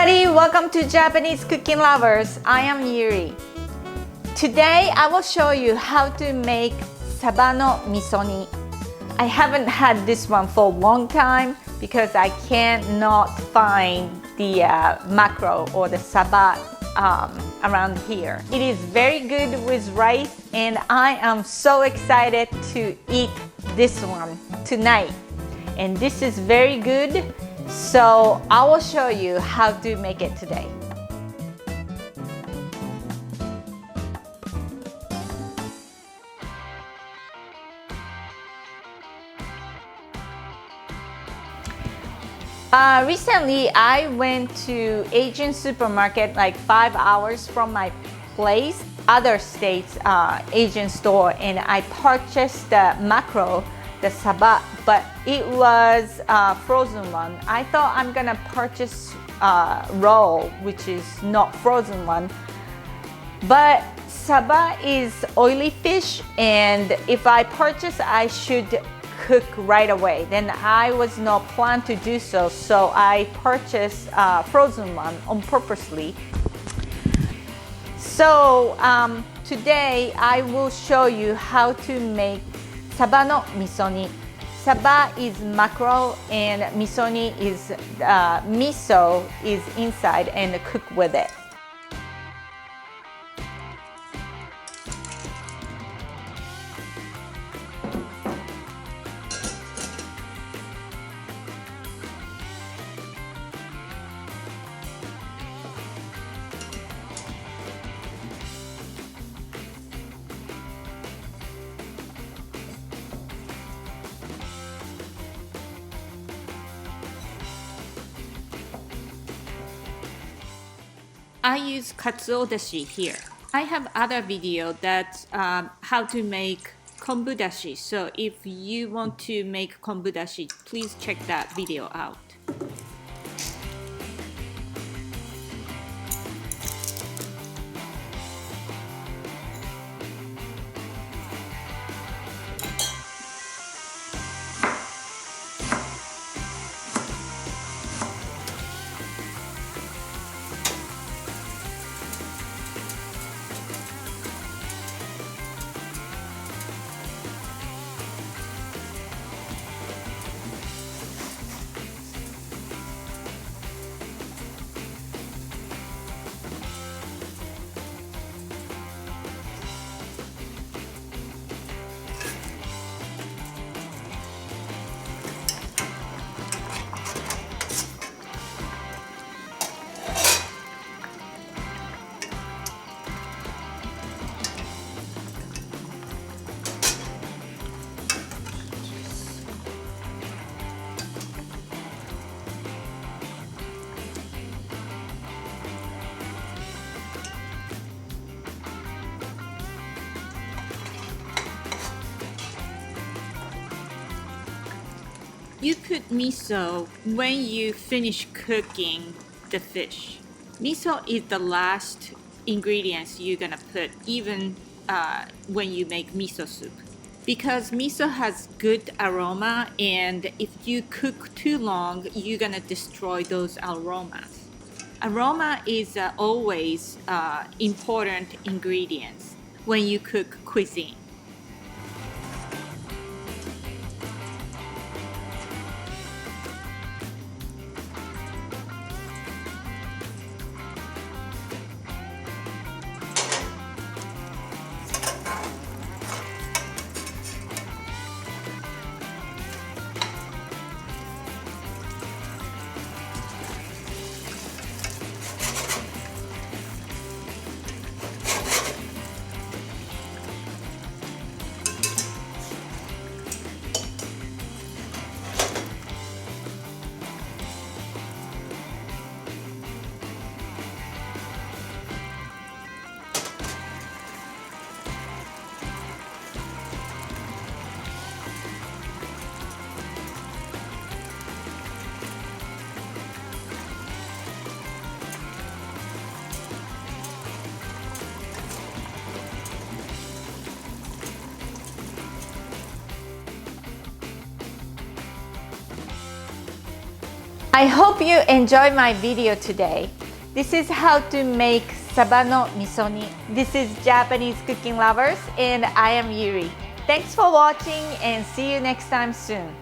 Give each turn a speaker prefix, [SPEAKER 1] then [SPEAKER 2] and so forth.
[SPEAKER 1] everybody, welcome to Japanese Cooking Lovers. I am Yuri. Today I will show you how to make Saba no Misoni. I haven't had this one for a long time because I cannot find the mackerel or the Saba around here. It is very good with rice and I am so excited to eat this one tonight. And this is very good. So I will show you how to make it today. Recently, I went to Asian supermarket like 5 hours from my place, other states Asian store, and I purchased the mackerel, the Saba, but it was a frozen one. I thought I'm gonna purchase raw, which is not frozen one. But Saba is oily fish, and if I purchase, I should cook right away. Then I was not planned to do so, so I purchased a frozen one on purposely. So today I will show you how to make Saba no Misoni. Saba is mackerel and Misoni is miso is inside and cook with it. I use katsuo dashi here. I have other video that's how to make kombu dashi. So if you want to make kombu dashi, please check that video out. You put miso when you finish cooking the fish. Miso is the last ingredients you're gonna put even when you make miso soup. Because miso has good aroma, and if you cook too long, you're gonna destroy those aromas. Aroma is always important ingredients when you cook cuisine. I hope you enjoyed my video today. This is how to make Saba no Misoni. This is Japanese cooking lovers, and I am Yuri. Thanks for watching and see you next time soon.